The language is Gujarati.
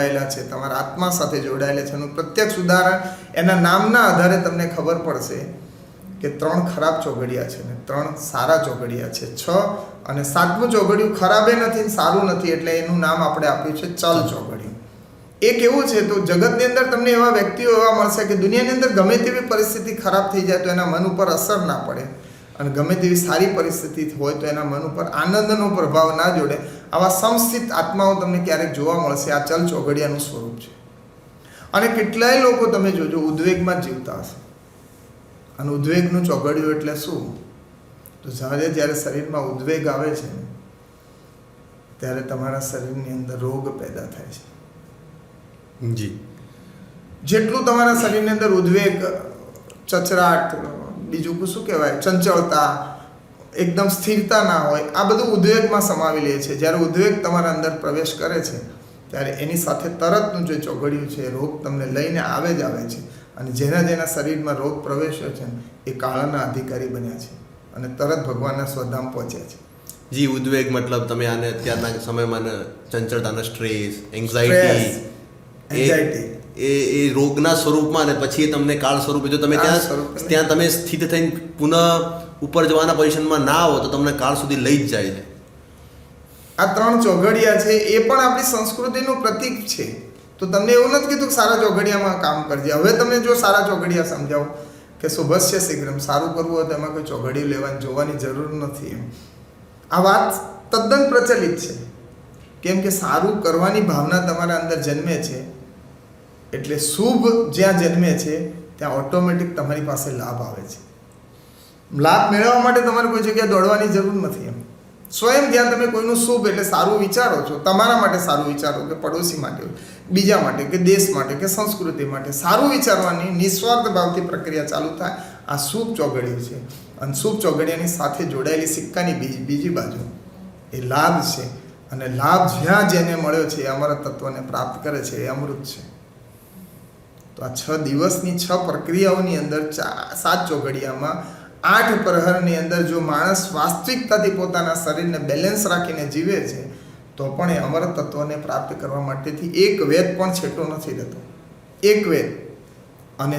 જોડાયેલા છે, તમારા આત્મા સાથે જોડાયેલા છે. એનું પ્રત્યક્ષ ઉદાહરણ એના નામના આધારે તમને ખબર પડશે કે 3 ખરાબ ચોઘડિયા છે ને 3 સારા ચોઘડિયા છે. 6 અને 7મું ચોઘડિયું ખરાબે નથી ને સારું નથી, એટલે એનું નામ આપણે આપ્યું છે ચલ ચોઘડિયું. એ કેવું છે તો જગતની અંદર તમને એવા વ્યક્તિઓ એવા મળશે કે દુનિયાની અંદર ગમે તેવી પરિસ્થિતિ ખરાબ થઈ જાય તો એના મન ઉપર અસર ના પડે, અને ગમે તેવી સારી પરિસ્થિતિ હોય તો એના મન ઉપર આનંદનો પ્રભાવ ના જોડે. આવા સમસ્થિત આત્માઓ તમને ક્યારેક જોવા મળશે. આ ચલ ચોઘડિયાનું સ્વરૂપ છે. અને કેટલાય લોકો તમે જોજો ઉદ્વેગમાં જીવતા હશે. અને ઉદ્વેગનું ચોઘડિયું એટલે શું? તો જ્યારે શરીરમાં ઉદ્વેગ આવે છે ત્યારે તમારા શરીરની અંદર રોગ પેદા થાય છે. જી, જેટલું તમારા શરીરની અંદર ઉદ્વેગ, ચચરાટ, બીજું શું કહેવાય, ચંચળતા, એકદમ સ્થિરતા ના હોય, આ બધું ઉદ્વેગમાં સમાવી લે છે. જ્યારે ઉદ્વેગ તમારા અંદર પ્રવેશ કરે છે ત્યારે એની સાથે તરતનું જે ચોઘડિયું છે રોગ તમને લઈને આવે જ આવે છે. અને જેના શરીરમાં રોગ પ્રવેશ્યો છે એ કાળાના અધિકારી બન્યા છે અને તરત ભગવાનના સ્વધામ પહોંચ્યા છે. જી, ઉદ્વેગ મતલબ તમે આને અત્યારના સમયમાં ચંચળતાનો સ્ટ્રેસ, એન્ઝાઇટી, એ રોગના સ્વરૂપમાં, અને પછી એ તમને કાળ સ્વરૂપે જો તમે ત્યાં તમે સ્થિત થઈને પુનઃ ઉપર જવાના પોઝિશનમાં ના આવો તો તમને કાળ સુધી લઈ જ જાય છે. આ 3 ચોઘડિયા છે એ પણ આપણી સંસ્કૃતિનું પ્રતીક છે. તો તમને એવું નથી કીધું કે સારા ચોઘડિયામાં કામ કરજે. હવે તમે જો સારા ચોઘડિયા સમજાવો કે શુભસ્ય શીઘ્રમ, સારું કરવું હોય તો એમાં કોઈ ચોઘડિયું લેવાની જોવાની જરૂર નથી. એમ આ વાત તદ્દન પ્રચલિત છે. કેમ કે સારું કરવાની ભાવના તમારા અંદર જન્મે છે એટલે શુભ જ્યાં જન્મે છે ત્યાં ઓટોમેટિક તમારી પાસે લાભ આવે છે. લાભ મેળવવા માટે તમારે કોઈ જગ્યાએ દોડવાની જરૂર નથી. એમ સ્વયં જ્યાં તમે કોઈનું શુભ એટલે સારું વિચારો છો, તમારા માટે સારું વિચારો કે પડોશી માટે, બીજા માટે કે દેશ માટે કે સંસ્કૃતિ માટે સારું વિચારવાની નિસ્વાર્થ ભાવથી પ્રક્રિયા ચાલુ થાય. આ શુભ ચોઘડિયું છે. અને શુભ ચોઘડિયાની સાથે જોડાયેલી સિક્કાની બીજી બાજુ એ લાભ છે. અને લાભ જ્યાં જેને મળ્યો છે એ અમર તત્વને પ્રાપ્ત કરે છે, એ અમૃત છે. તો આ 6 દિવસની 6 પ્રક્રિયાઓની અંદર 7 ચોઘડિયામાં 8 પ્રહરની અંદર જો માણસ વાસ્તવિકતાથી પોતાના શરીરને બેલેન્સ રાખીને જીવે છે તો પણ એ અમર તત્વને પ્રાપ્ત કરવા માટેથી એક વેદ પણ છેટો નથી રહેતો. એક વેદ અને